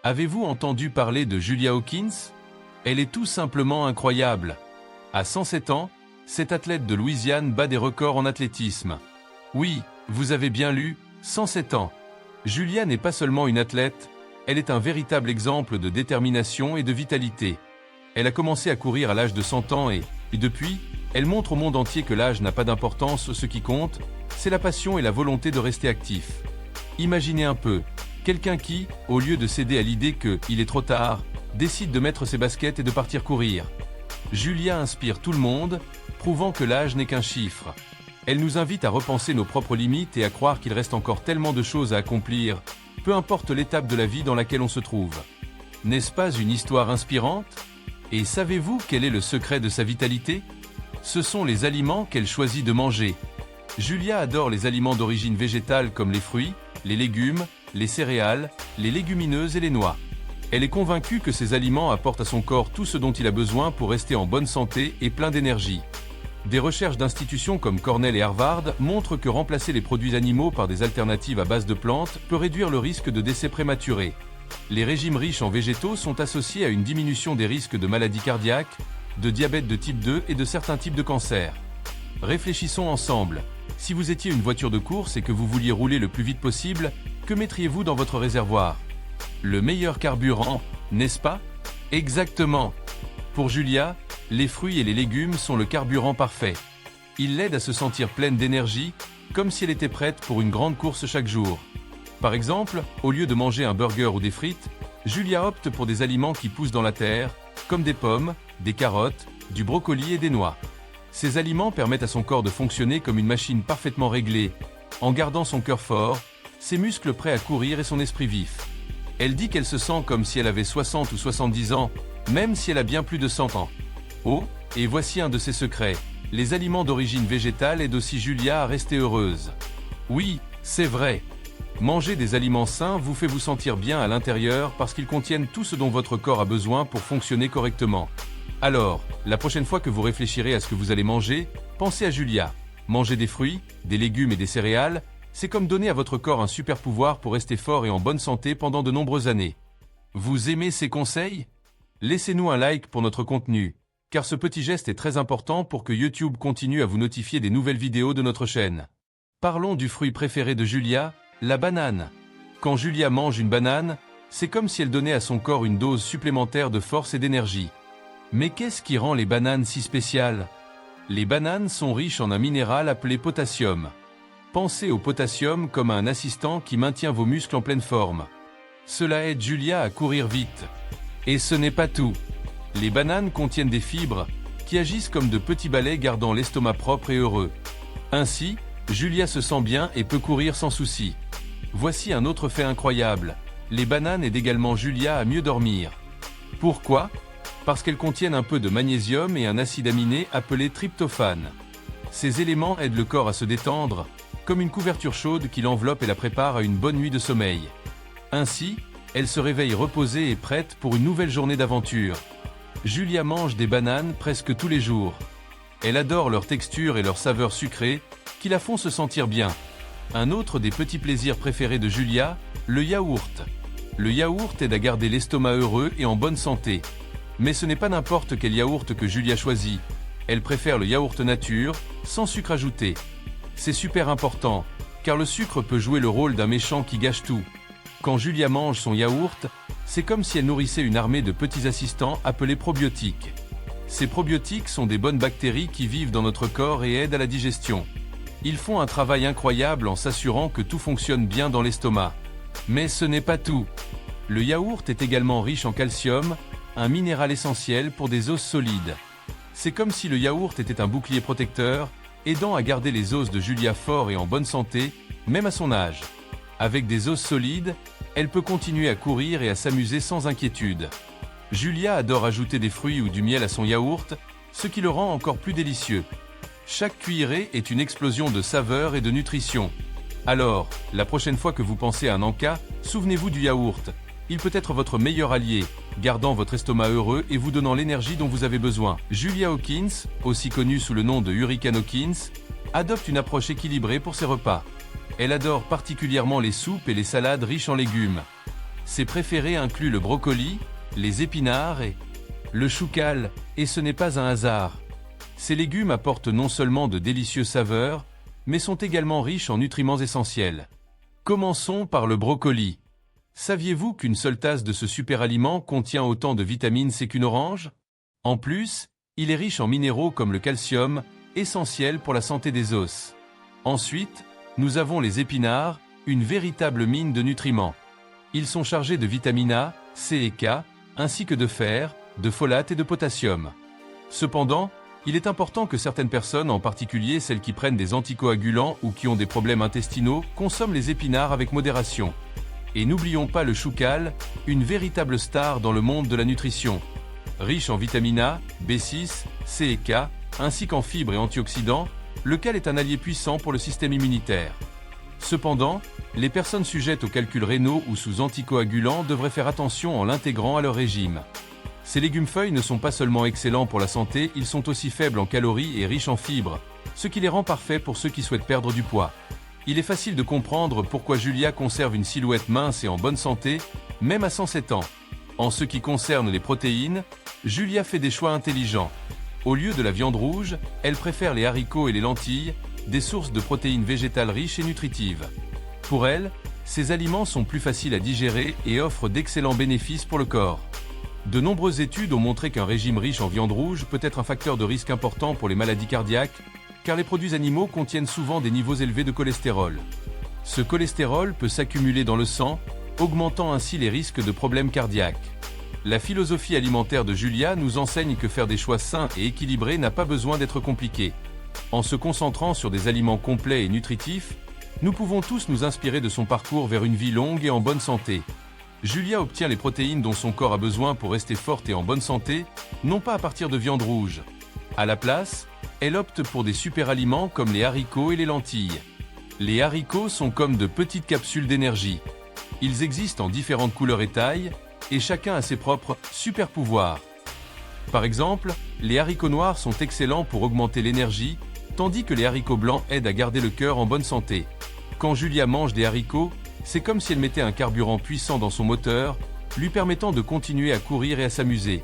Avez-vous entendu parler de Julia Hawkins? Elle est tout simplement incroyable. À 107 ans, cette athlète de Louisiane bat des records en athlétisme. Oui, vous avez bien lu, 107 ans. Julia n'est pas seulement une athlète, elle est un véritable exemple de détermination et de vitalité. Elle a commencé à courir à l'âge de 100 ans et depuis, elle montre au monde entier que l'âge n'a pas d'importance, ce qui compte, c'est la passion et la volonté de rester actif. Imaginez un peu, quelqu'un qui, au lieu de céder à l'idée qu'il est trop tard, décide de mettre ses baskets et de partir courir. Julia inspire tout le monde, prouvant que l'âge n'est qu'un chiffre. Elle nous invite à repenser nos propres limites et à croire qu'il reste encore tellement de choses à accomplir, peu importe l'étape de la vie dans laquelle on se trouve. N'est-ce pas une histoire inspirante? Et savez-vous quel est le secret de sa vitalité? Ce sont les aliments qu'elle choisit de manger. Julia adore les aliments d'origine végétale comme les fruits, les légumes, les céréales, les légumineuses et les noix. Elle est convaincue que ces aliments apportent à son corps tout ce dont il a besoin pour rester en bonne santé et plein d'énergie. Des recherches d'institutions comme Cornell et Harvard montrent que remplacer les produits animaux par des alternatives à base de plantes peut réduire le risque de décès prématuré. Les régimes riches en végétaux sont associés à une diminution des risques de maladies cardiaques, de diabète de type 2 et de certains types de cancers. Réfléchissons ensemble. Si vous étiez une voiture de course et que vous vouliez rouler le plus vite possible, que mettriez-vous dans votre réservoir? Le meilleur carburant, n'est-ce pas? Exactement. Pour Julia, les fruits et les légumes sont le carburant parfait. Ils l'aident à se sentir pleine d'énergie, comme si elle était prête pour une grande course chaque jour. Par exemple, au lieu de manger un burger ou des frites, Julia opte pour des aliments qui poussent dans la terre, comme des pommes, des carottes, du brocoli et des noix. Ces aliments permettent à son corps de fonctionner comme une machine parfaitement réglée, en gardant son cœur fort, ses muscles prêts à courir et son esprit vif. Elle dit qu'elle se sent comme si elle avait 60 ou 70 ans, même si elle a bien plus de 100 ans. Oh, et voici un de ses secrets. Les aliments d'origine végétale aident aussi Julia à rester heureuse. Oui, c'est vrai. Manger des aliments sains vous fait vous sentir bien à l'intérieur parce qu'ils contiennent tout ce dont votre corps a besoin pour fonctionner correctement. Alors, la prochaine fois que vous réfléchirez à ce que vous allez manger, pensez à Julia. Manger des fruits, des légumes et des céréales, c'est comme donner à votre corps un super pouvoir pour rester fort et en bonne santé pendant de nombreuses années. Vous aimez ces conseils? Laissez-nous un like pour notre contenu, car ce petit geste est très important pour que YouTube continue à vous notifier des nouvelles vidéos de notre chaîne. Parlons du fruit préféré de Julia, la banane. Quand Julia mange une banane, c'est comme si elle donnait à son corps une dose supplémentaire de force et d'énergie. Mais qu'est-ce qui rend les bananes si spéciales? Les bananes sont riches en un minéral appelé potassium. Pensez au potassium comme à un assistant qui maintient vos muscles en pleine forme. Cela aide Julia à courir vite. Et ce n'est pas tout. Les bananes contiennent des fibres qui agissent comme de petits balais gardant l'estomac propre et heureux. Ainsi, Julia se sent bien et peut courir sans souci. Voici un autre fait incroyable. Les bananes aident également Julia à mieux dormir. Pourquoi? Parce qu'elles contiennent un peu de magnésium et un acide aminé appelé tryptophane. Ces éléments aident le corps à se détendre, comme une couverture chaude qui l'enveloppe et la prépare à une bonne nuit de sommeil. Ainsi, elle se réveille reposée et prête pour une nouvelle journée d'aventure. Julia mange des bananes presque tous les jours. Elle adore leur texture et leur saveur sucrée, qui la font se sentir bien. Un autre des petits plaisirs préférés de Julia, le yaourt. Le yaourt aide à garder l'estomac heureux et en bonne santé. Mais ce n'est pas n'importe quel yaourt que Julia choisit. Elle préfère le yaourt nature, sans sucre ajouté. C'est super important, car le sucre peut jouer le rôle d'un méchant qui gâche tout. Quand Julia mange son yaourt, c'est comme si elle nourrissait une armée de petits assistants appelés probiotiques. Ces probiotiques sont des bonnes bactéries qui vivent dans notre corps et aident à la digestion. Ils font un travail incroyable en s'assurant que tout fonctionne bien dans l'estomac. Mais ce n'est pas tout. Le yaourt est également riche en calcium, un minéral essentiel pour des os solides. C'est comme si le yaourt était un bouclier protecteur, aidant à garder les os de Julia forts et en bonne santé, même à son âge. Avec des os solides, elle peut continuer à courir et à s'amuser sans inquiétude. Julia adore ajouter des fruits ou du miel à son yaourt, ce qui le rend encore plus délicieux. Chaque cuillerée est une explosion de saveur et de nutrition. Alors, la prochaine fois que vous pensez à un encas, souvenez-vous du yaourt. Il peut être votre meilleur allié, gardant votre estomac heureux et vous donnant l'énergie dont vous avez besoin. Julia Hawkins, aussi connue sous le nom de Hurricane Hawkins, adopte une approche équilibrée pour ses repas. Elle adore particulièrement les soupes et les salades riches en légumes. Ses préférés incluent le brocoli, les épinards et le choucal, et ce n'est pas un hasard. Ces légumes apportent non seulement de délicieuses saveurs, mais sont également riches en nutriments essentiels. Commençons par le brocoli. Saviez-vous qu'une seule tasse de ce super aliment contient autant de vitamine C qu'une orange? En plus, il est riche en minéraux comme le calcium, essentiel pour la santé des os. Ensuite, nous avons les épinards, une véritable mine de nutriments. Ils sont chargés de vitamine A, C et K, ainsi que de fer, de folate et de potassium. Cependant, il est important que certaines personnes, en particulier celles qui prennent des anticoagulants ou qui ont des problèmes intestinaux, consomment les épinards avec modération. Et n'oublions pas le choucal, une véritable star dans le monde de la nutrition. Riche en vitamine A, B6, C et K, ainsi qu'en fibres et antioxydants, lequel est un allié puissant pour le système immunitaire. Cependant, les personnes sujettes aux calculs rénaux ou sous anticoagulants devraient faire attention en l'intégrant à leur régime. Ces légumes-feuilles ne sont pas seulement excellents pour la santé, ils sont aussi faibles en calories et riches en fibres, ce qui les rend parfaits pour ceux qui souhaitent perdre du poids. Il est facile de comprendre pourquoi Julia conserve une silhouette mince et en bonne santé, même à 107 ans. En ce qui concerne les protéines, Julia fait des choix intelligents. Au lieu de la viande rouge, elle préfère les haricots et les lentilles, des sources de protéines végétales riches et nutritives. Pour elle, ces aliments sont plus faciles à digérer et offrent d'excellents bénéfices pour le corps. De nombreuses études ont montré qu'un régime riche en viande rouge peut être un facteur de risque important pour les maladies cardiaques, car les produits animaux contiennent souvent des niveaux élevés de cholestérol. Ce cholestérol peut s'accumuler dans le sang, augmentant ainsi les risques de problèmes cardiaques. La philosophie alimentaire de Julia nous enseigne que faire des choix sains et équilibrés n'a pas besoin d'être compliqué. En se concentrant sur des aliments complets et nutritifs, nous pouvons tous nous inspirer de son parcours vers une vie longue et en bonne santé. Julia obtient les protéines dont son corps a besoin pour rester forte et en bonne santé, non pas à partir de viande rouge. À la place, elle opte pour des super-aliments comme les haricots et les lentilles. Les haricots sont comme de petites capsules d'énergie. Ils existent en différentes couleurs et tailles, et chacun a ses propres super-pouvoirs. Par exemple, les haricots noirs sont excellents pour augmenter l'énergie, tandis que les haricots blancs aident à garder le cœur en bonne santé. Quand Julia mange des haricots, c'est comme si elle mettait un carburant puissant dans son moteur, lui permettant de continuer à courir et à s'amuser.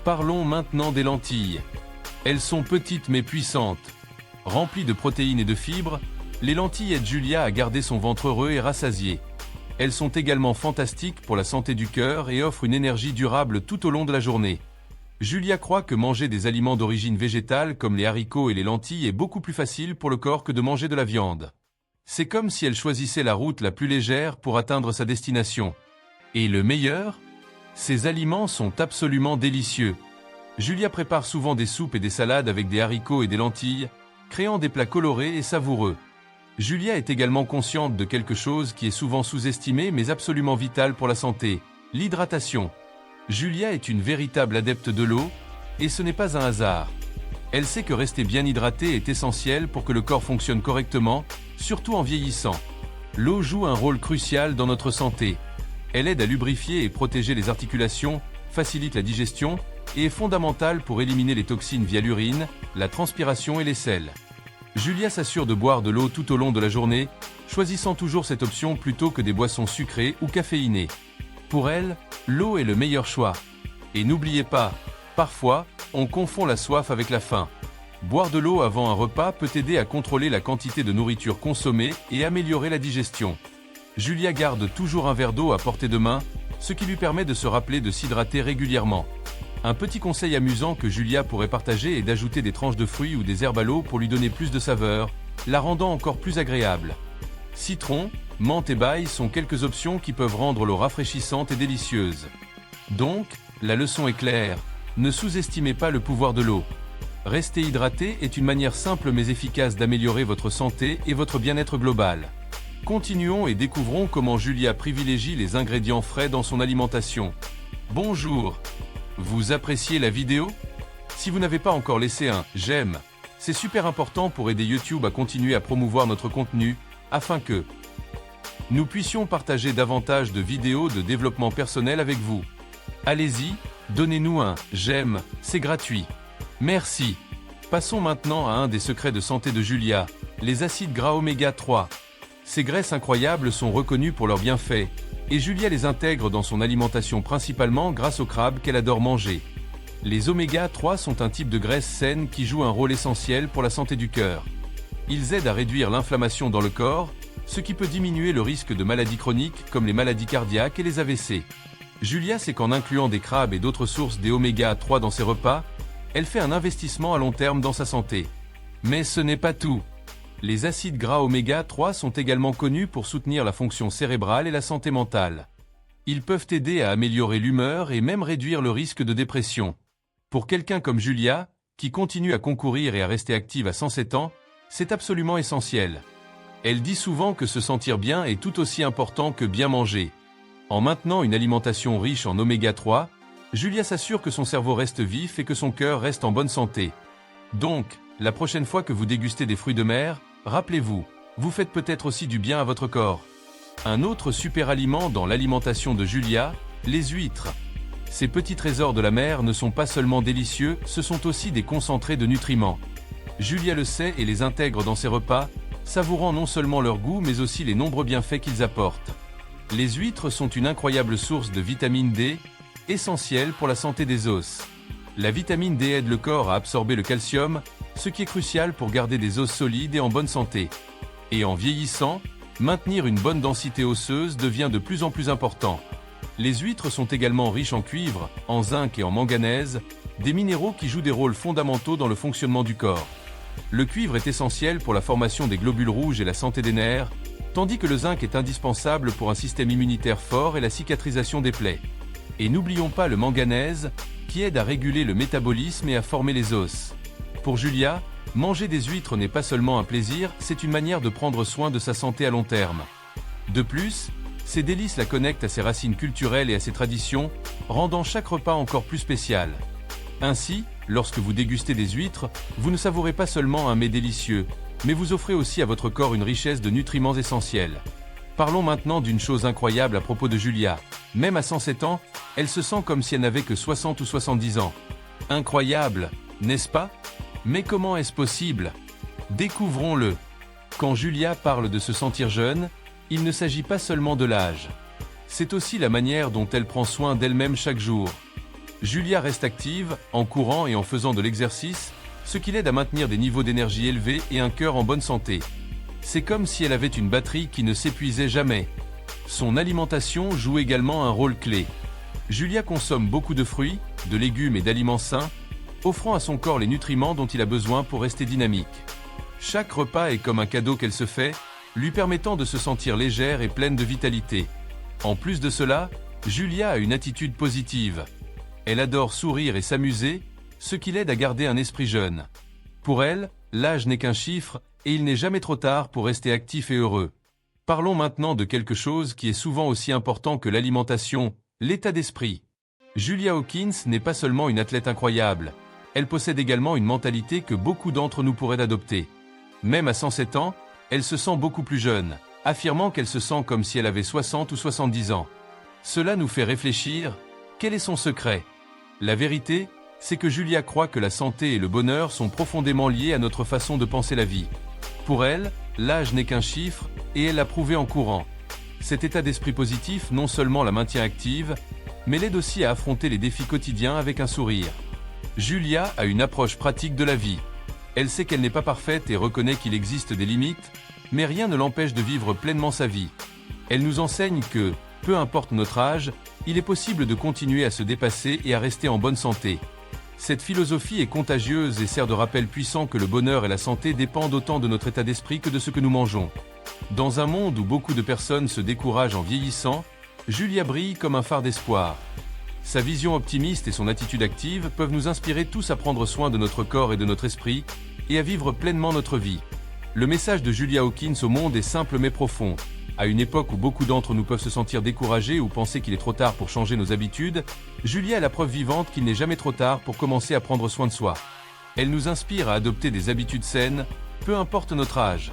Parlons maintenant des lentilles. Elles sont petites mais puissantes. Remplies de protéines et de fibres, les lentilles aident Julia à garder son ventre heureux et rassasié. Elles sont également fantastiques pour la santé du cœur et offrent une énergie durable tout au long de la journée. Julia croit que manger des aliments d'origine végétale comme les haricots et les lentilles est beaucoup plus facile pour le corps que de manger de la viande. C'est comme si elle choisissait la route la plus légère pour atteindre sa destination. Et le meilleur? Ces aliments sont absolument délicieux. Julia prépare souvent des soupes et des salades avec des haricots et des lentilles, créant des plats colorés et savoureux. Julia est également consciente de quelque chose qui est souvent sous-estimé mais absolument vital pour la santé, l'hydratation. Julia est une véritable adepte de l'eau, et ce n'est pas un hasard. Elle sait que rester bien hydratée est essentiel pour que le corps fonctionne correctement, surtout en vieillissant. L'eau joue un rôle crucial dans notre santé. Elle aide à lubrifier et protéger les articulations, facilite la digestion et est fondamentale pour éliminer les toxines via l'urine, la transpiration et les selles. Julia s'assure de boire de l'eau tout au long de la journée, choisissant toujours cette option plutôt que des boissons sucrées ou caféinées. Pour elle, l'eau est le meilleur choix. Et n'oubliez pas, parfois, on confond la soif avec la faim. Boire de l'eau avant un repas peut aider à contrôler la quantité de nourriture consommée et améliorer la digestion. Julia garde toujours un verre d'eau à portée de main, ce qui lui permet de se rappeler de s'hydrater régulièrement. Un petit conseil amusant que Julia pourrait partager est d'ajouter des tranches de fruits ou des herbes à l'eau pour lui donner plus de saveur, la rendant encore plus agréable. Citron, menthe et bail sont quelques options qui peuvent rendre l'eau rafraîchissante et délicieuse. Donc, la leçon est claire, ne sous-estimez pas le pouvoir de l'eau. Rester hydraté est une manière simple mais efficace d'améliorer votre santé et votre bien-être global. Continuons et découvrons comment Julia privilégie les ingrédients frais dans son alimentation. Bonjour! Vous appréciez la vidéo? Si vous n'avez pas encore laissé un « j'aime », c'est super important pour aider YouTube à continuer à promouvoir notre contenu, afin que nous puissions partager davantage de vidéos de développement personnel avec vous. Allez-y, donnez-nous un « j'aime », c'est gratuit. Merci. Passons maintenant à un des secrets de santé de Julia, les acides gras oméga 3. Ces graisses incroyables sont reconnues pour leurs bienfaits, Et Julia les intègre dans son alimentation principalement grâce aux crabes qu'elle adore manger. Les oméga 3 sont un type de graisse saine qui joue un rôle essentiel pour la santé du cœur. Ils aident à réduire l'inflammation dans le corps, ce qui peut diminuer le risque de maladies chroniques comme les maladies cardiaques et les AVC. Julia sait qu'en incluant des crabes et d'autres sources des oméga 3 dans ses repas, elle fait un investissement à long terme dans sa santé. Mais ce n'est pas tout. Les acides gras oméga 3 sont également connus pour soutenir la fonction cérébrale et la santé mentale. Ils peuvent aider à améliorer l'humeur et même réduire le risque de dépression. Pour quelqu'un comme Julia, qui continue à concourir et à rester active à 107 ans, c'est absolument essentiel. Elle dit souvent que se sentir bien est tout aussi important que bien manger. En maintenant une alimentation riche en oméga 3, Julia s'assure que son cerveau reste vif et que son cœur reste en bonne santé. Donc, la prochaine fois que vous dégustez des fruits de mer, rappelez-vous, vous faites peut-être aussi du bien à votre corps. Un autre super aliment dans l'alimentation de Julia, les huîtres. Ces petits trésors de la mer ne sont pas seulement délicieux, ce sont aussi des concentrés de nutriments. Julia le sait et les intègre dans ses repas, savourant non seulement leur goût mais aussi les nombreux bienfaits qu'ils apportent. Les huîtres sont une incroyable source de vitamine D, essentielle pour la santé des os. La vitamine D aide le corps à absorber le calcium, ce qui est crucial pour garder des os solides et en bonne santé. Et en vieillissant, maintenir une bonne densité osseuse devient de plus en plus important. Les huîtres sont également riches en cuivre, en zinc et en manganèse, des minéraux qui jouent des rôles fondamentaux dans le fonctionnement du corps. Le cuivre est essentiel pour la formation des globules rouges et la santé des nerfs, tandis que le zinc est indispensable pour un système immunitaire fort et la cicatrisation des plaies. Et n'oublions pas le manganèse, qui aide à réguler le métabolisme et à former les os. Pour Julia, manger des huîtres n'est pas seulement un plaisir, c'est une manière de prendre soin de sa santé à long terme. De plus, ces délices la connectent à ses racines culturelles et à ses traditions, rendant chaque repas encore plus spécial. Ainsi, lorsque vous dégustez des huîtres, vous ne savourez pas seulement un mets délicieux, mais vous offrez aussi à votre corps une richesse de nutriments essentiels. Parlons maintenant d'une chose incroyable à propos de Julia. Même à 107 ans, elle se sent comme si elle n'avait que 60 ou 70 ans. Incroyable, n'est-ce pas? Mais comment est-ce possible? Découvrons-le. Quand Julia parle de se sentir jeune, il ne s'agit pas seulement de l'âge. C'est aussi la manière dont elle prend soin d'elle-même chaque jour. Julia reste active, en courant et en faisant de l'exercice, ce qui l'aide à maintenir des niveaux d'énergie élevés et un cœur en bonne santé. C'est comme si elle avait une batterie qui ne s'épuisait jamais. Son alimentation joue également un rôle clé. Julia consomme beaucoup de fruits, de légumes et d'aliments sains, offrant à son corps les nutriments dont il a besoin pour rester dynamique. Chaque repas est comme un cadeau qu'elle se fait, lui permettant de se sentir légère et pleine de vitalité. En plus de cela, Julia a une attitude positive. Elle adore sourire et s'amuser, ce qui l'aide à garder un esprit jeune. Pour elle, l'âge n'est qu'un chiffre, et il n'est jamais trop tard pour rester actif et heureux. Parlons maintenant de quelque chose qui est souvent aussi important que l'alimentation, l'état d'esprit. Julia Hawkins n'est pas seulement une athlète incroyable, elle possède également une mentalité que beaucoup d'entre nous pourraient adopter. Même à 107 ans, elle se sent beaucoup plus jeune, affirmant qu'elle se sent comme si elle avait 60 ou 70 ans. Cela nous fait réfléchir, quel est son secret? La vérité, c'est que Julia croit que la santé et le bonheur sont profondément liés à notre façon de penser la vie. Pour elle, l'âge n'est qu'un chiffre, et elle l'a prouvé en courant. Cet état d'esprit positif non seulement la maintient active, mais l'aide aussi à affronter les défis quotidiens avec un sourire. Julia a une approche pratique de la vie. Elle sait qu'elle n'est pas parfaite et reconnaît qu'il existe des limites, mais rien ne l'empêche de vivre pleinement sa vie. Elle nous enseigne que, peu importe notre âge, il est possible de continuer à se dépasser et à rester en bonne santé. Cette philosophie est contagieuse et sert de rappel puissant que le bonheur et la santé dépendent autant de notre état d'esprit que de ce que nous mangeons. Dans un monde où beaucoup de personnes se découragent en vieillissant, Julia brille comme un phare d'espoir. Sa vision optimiste et son attitude active peuvent nous inspirer tous à prendre soin de notre corps et de notre esprit, et à vivre pleinement notre vie. Le message de Julia Hawkins au monde est simple mais profond. À une époque où beaucoup d'entre nous peuvent se sentir découragés ou penser qu'il est trop tard pour changer nos habitudes, Julia est la preuve vivante qu'il n'est jamais trop tard pour commencer à prendre soin de soi. Elle nous inspire à adopter des habitudes saines, peu importe notre âge.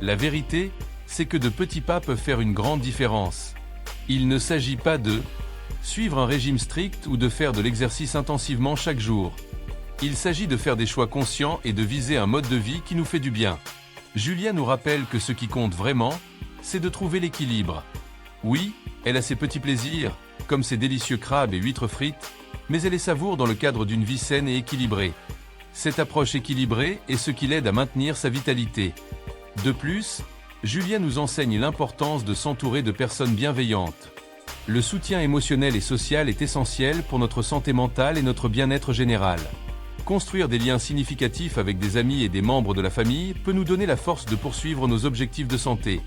La vérité, c'est que de petits pas peuvent faire une grande différence. Il ne s'agit pas de suivre un régime strict ou de faire de l'exercice intensivement chaque jour. Il s'agit de faire des choix conscients et de viser un mode de vie qui nous fait du bien. Julia nous rappelle que ce qui compte vraiment, c'est de trouver l'équilibre. Oui, Elle a ses petits plaisirs, comme ses délicieux crabes et huîtres frites, mais elle les savoure dans le cadre d'une vie saine et équilibrée. Cette approche équilibrée est ce qui l'aide à maintenir sa vitalité. De plus, Julia nous enseigne l'importance de s'entourer de personnes bienveillantes. Le soutien émotionnel et social est essentiel pour notre santé mentale et notre bien-être général. Construire des liens significatifs avec des amis et des membres de la famille peut nous donner la force de poursuivre nos objectifs de santé.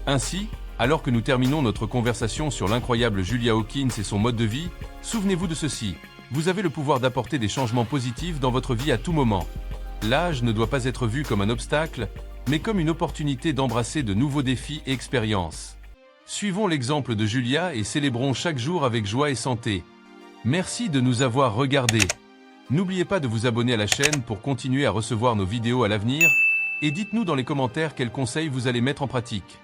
Ainsi, alors que nous terminons notre conversation sur l'incroyable Julia Hawkins et son mode de vie, souvenez-vous de ceci. Vous avez le pouvoir d'apporter des changements positifs dans votre vie à tout moment. L'âge ne doit pas être vu comme un obstacle, mais comme une opportunité d'embrasser de nouveaux défis et expériences. Suivons l'exemple de Julia et célébrons chaque jour avec joie et santé. Merci de nous avoir regardés. N'oubliez pas de vous abonner à la chaîne pour continuer à recevoir nos vidéos à l'avenir, et dites-nous dans les commentaires quels conseils vous allez mettre en pratique.